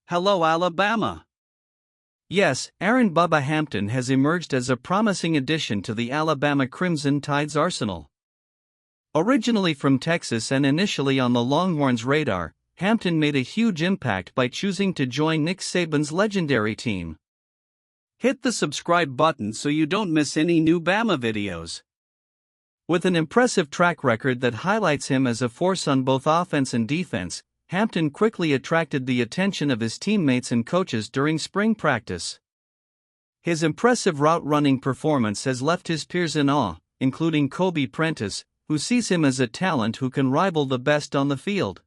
Hello, Alabama. Yes, Aaron "Bubba" Hampton has emerged as a promising addition to the Alabama Crimson Tide's arsenal. Originally from Texas and initially on the Longhorns' radar, Hampton made a huge impact by choosing to join Nick Saban's legendary team. Hit the subscribe button so you don't miss any new Bama videos. With an impressive track record that highlights him as a force on both offense and defense, Hampton quickly attracted the attention of his teammates and coaches during spring practice. His impressive route-running performance has left his peers in awe, including Prentice, who sees him as a talent who can rival the best on the field.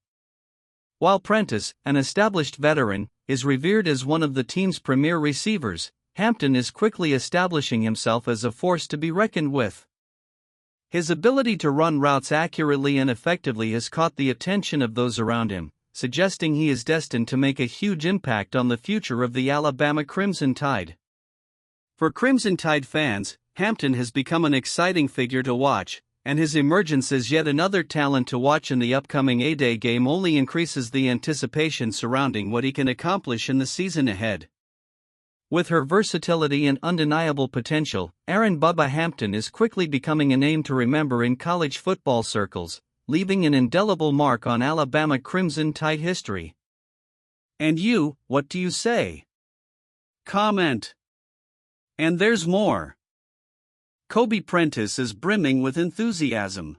While Prentice, an established veteran, is revered as one of the team's premier receivers, Hampton is quickly establishing himself as a force to be reckoned with. His ability to run routes accurately and effectively has caught the attention of those around him, suggesting he is destined to make a huge impact on the future of the Alabama Crimson Tide. For Crimson Tide fans, Hampton has become an exciting figure to watch, and his emergence as yet another talent to watch in the upcoming A-Day game only increases the anticipation surrounding what he can accomplish in the season ahead. With her versatility and undeniable potential, Aaron "Bubba" Hampton is quickly becoming a name to remember in college football circles, leaving an indelible mark on Alabama Crimson Tide history. And you, what do you say? Comment. And there's more. Prentice is brimming with enthusiasm.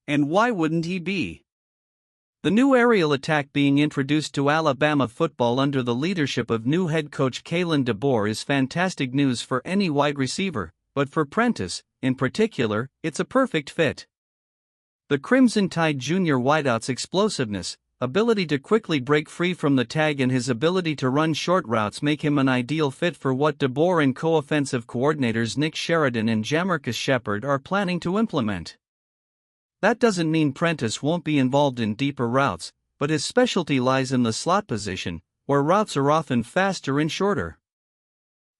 And why wouldn't he be? The new aerial attack being introduced to Alabama football under the leadership of new head coach Kalen DeBoer is fantastic news for any wide receiver, but for Prentice, in particular, it's a perfect fit. The Crimson Tide junior wideout's explosiveness, ability to quickly break free from the tag and his ability to run short routes make him an ideal fit for what DeBoer and co-offensive coordinators Nick Sheridan and Jamarcus Shepard are planning to implement. That doesn't mean Prentice won't be involved in deeper routes, but his specialty lies in the slot position, where routes are often faster and shorter.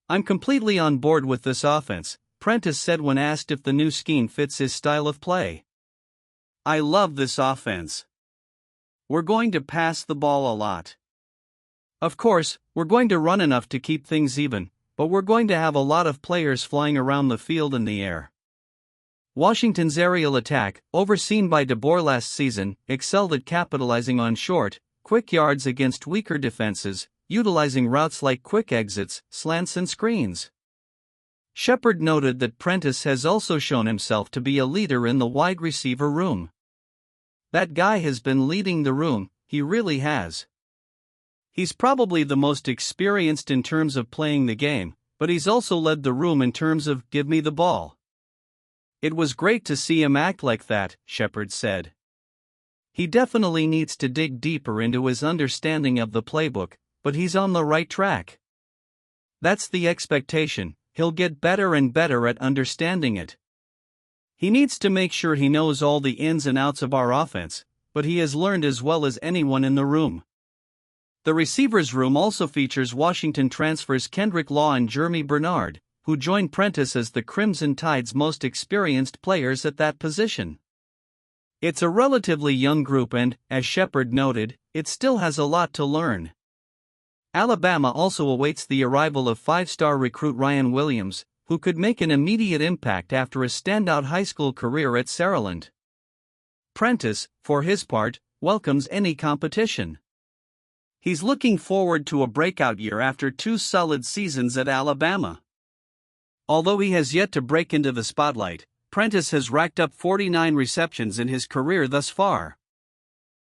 I'm completely on board with this offense, Prentice said when asked if the new scheme fits his style of play. I love this offense. We're going to pass the ball a lot. Of course, we're going to run enough to keep things even, but we're going to have a lot of players flying around the field in the air. Washington's aerial attack, overseen by DeBoer last season, excelled at capitalizing on short, quick yards against weaker defenses, utilizing routes like quick exits, slants and screens. Shepard noted that Prentice has also shown himself to be a leader in the wide receiver room. That guy has been leading the room, he really has. He's probably the most experienced in terms of playing the game, but he's also led the room in terms of give me the ball. It was great to see him act like that, Shepard said. He definitely needs to dig deeper into his understanding of the playbook, but he's on the right track. That's the expectation, he'll get better and better at understanding it. He needs to make sure he knows all the ins and outs of our offense, but he has learned as well as anyone in the room. The receivers room also features Washington transfers Kendrick Law and Jeremy Bernard, who joined Prentice as the Crimson Tide's most experienced players at that position. It's a relatively young group and, as Shepard noted, it still has a lot to learn. Alabama also awaits the arrival of five-star recruit Ryan Williams, who could make an immediate impact after a standout high school career at Maryland. Prentice, for his part, welcomes any competition. He's looking forward to a breakout year after 2 solid seasons at Alabama. Although he has yet to break into the spotlight, Prentice has racked up 49 receptions in his career thus far.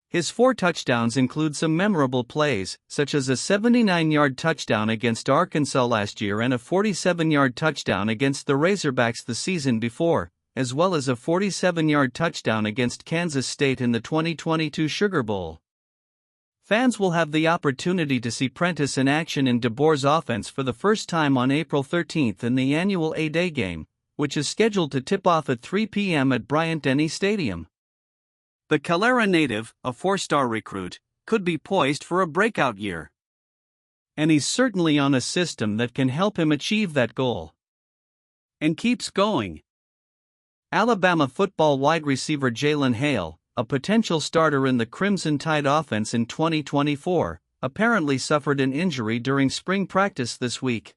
His 4 touchdowns include some memorable plays, such as a 79-yard touchdown against Arkansas last year and a 47-yard touchdown against the Razorbacks the season before, as well as a 47-yard touchdown against Kansas State in the 2022 Sugar Bowl. Fans will have the opportunity to see Prentice in action in DeBoer's offense for the first time on April 13th in the annual A-Day game, which is scheduled to tip off at 3 p.m. at Bryant-Denny Stadium. The Calera native, a 4-star recruit, could be poised for a breakout year. And he's certainly on a system that can help him achieve that goal. And keeps going. Alabama football wide receiver Jaylen Hale, a potential starter in the Crimson Tide offense in 2024, apparently suffered an injury during spring practice this week.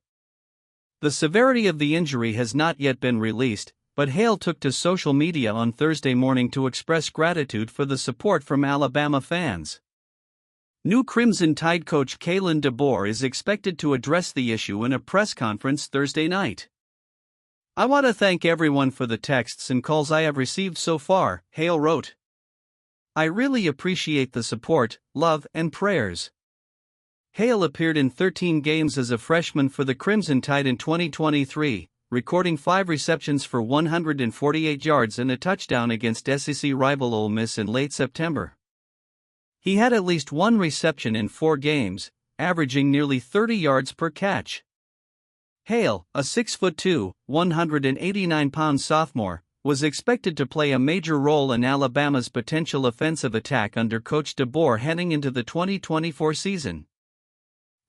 The severity of the injury has not yet been released, but Hale took to social media on Thursday morning to express gratitude for the support from Alabama fans. New Crimson Tide coach Jaylen Hale is expected to address the issue in a press conference Thursday night. "I want to thank everyone for the texts and calls I have received so far," Hale wrote. "I really appreciate the support, love, and prayers." Hale appeared in 13 games as a freshman for the Crimson Tide in 2023, recording 5 receptions for 148 yards and a touchdown against SEC rival Ole Miss in late September. He had at least 1 reception in 4 games, averaging nearly 30 yards per catch. Hale, a 6'2", 189-pound sophomore, was expected to play a major role in Alabama's potential offensive attack under Coach DeBoer heading into the 2024 season.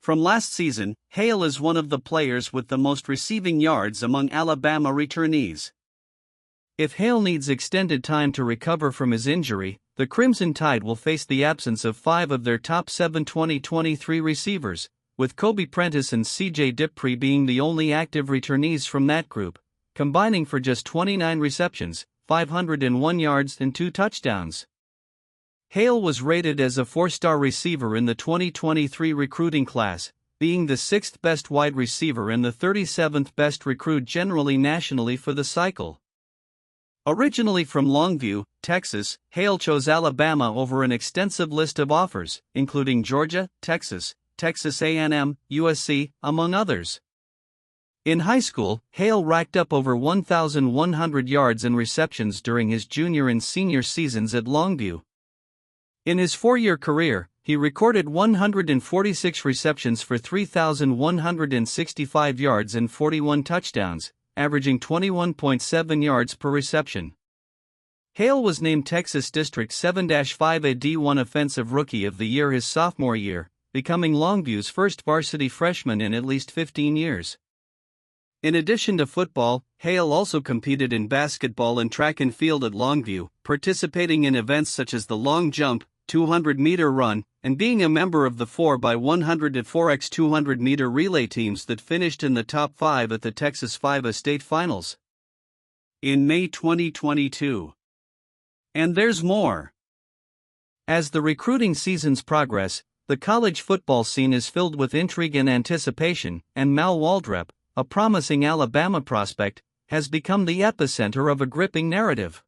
From last season, Hale is one of the players with the most receiving yards among Alabama returnees. If Hale needs extended time to recover from his injury, the Crimson Tide will face the absence of 5 of their top 7 2023 receivers, with Kobe Prentice and CJ Dippre being the only active returnees from that group, combining for just 29 receptions, 501 yards and 2 touchdowns. Hale was rated as a 4-star receiver in the 2023 recruiting class, being the 6th best wide receiver and the 37th best recruit generally nationally for the cycle. Originally from Longview, Texas, Hale chose Alabama over an extensive list of offers, including Georgia, Texas, Texas A&M, USC, among others. In high school, Hale racked up over 1,100 yards and receptions during his junior and senior seasons at Longview. In his 4-year career, he recorded 146 receptions for 3,165 yards and 41 touchdowns, averaging 21.7 yards per reception. Hale was named Texas District 7-5A D1 Offensive Rookie of the Year his sophomore year, becoming Longview's first varsity freshman in at least 15 years. In addition to football, Hale also competed in basketball and track and field at Longview, participating in events such as the long jump, 200-meter run, and being a member of the 4x100 to 4x 200-meter relay teams that finished in the top 5 at the Texas 5A state finals in May 2022. And there's more. As the recruiting seasons progress, the college football scene is filled with intrigue and anticipation, and Mal Waldrep, a promising Alabama prospect, has become the epicenter of a gripping narrative.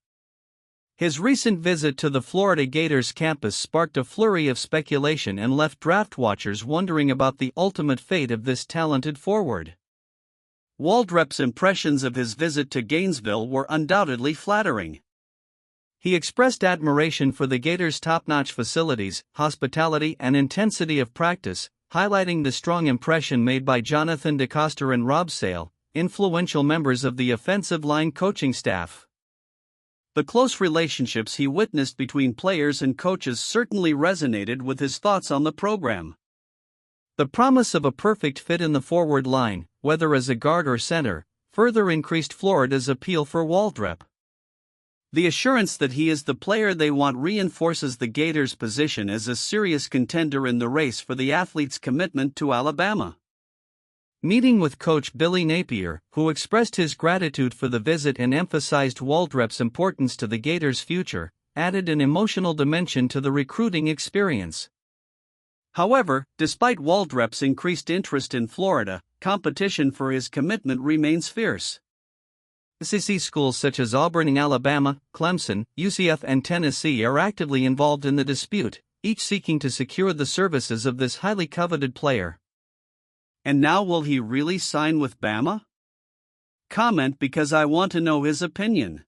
His recent visit to the Florida Gators campus sparked a flurry of speculation and left draft watchers wondering about the ultimate fate of this talented forward. Waldrep's impressions of his visit to Gainesville were undoubtedly flattering. He expressed admiration for the Gators' top-notch facilities, hospitality, and intensity of practice, highlighting the strong impression made by Jonathan DeCoster and Rob Sale, influential members of the offensive line coaching staff. The close relationships he witnessed between players and coaches certainly resonated with his thoughts on the program. The promise of a perfect fit in the forward line, whether as a guard or center, further increased Florida's appeal for Waldrep. The assurance that he is the player they want reinforces the Gators' position as a serious contender in the race for the athlete's commitment to Alabama. Meeting with coach Billy Napier, who expressed his gratitude for the visit and emphasized Waldrep's importance to the Gators' future, added an emotional dimension to the recruiting experience. However, despite Waldrep's increased interest in Florida, competition for his commitment remains fierce. SEC schools such as Auburn, Alabama, Clemson, UCF, and Tennessee are actively involved in the dispute, each seeking to secure the services of this highly coveted player. And now will he really sign with Bama? Comment because I want to know his opinion.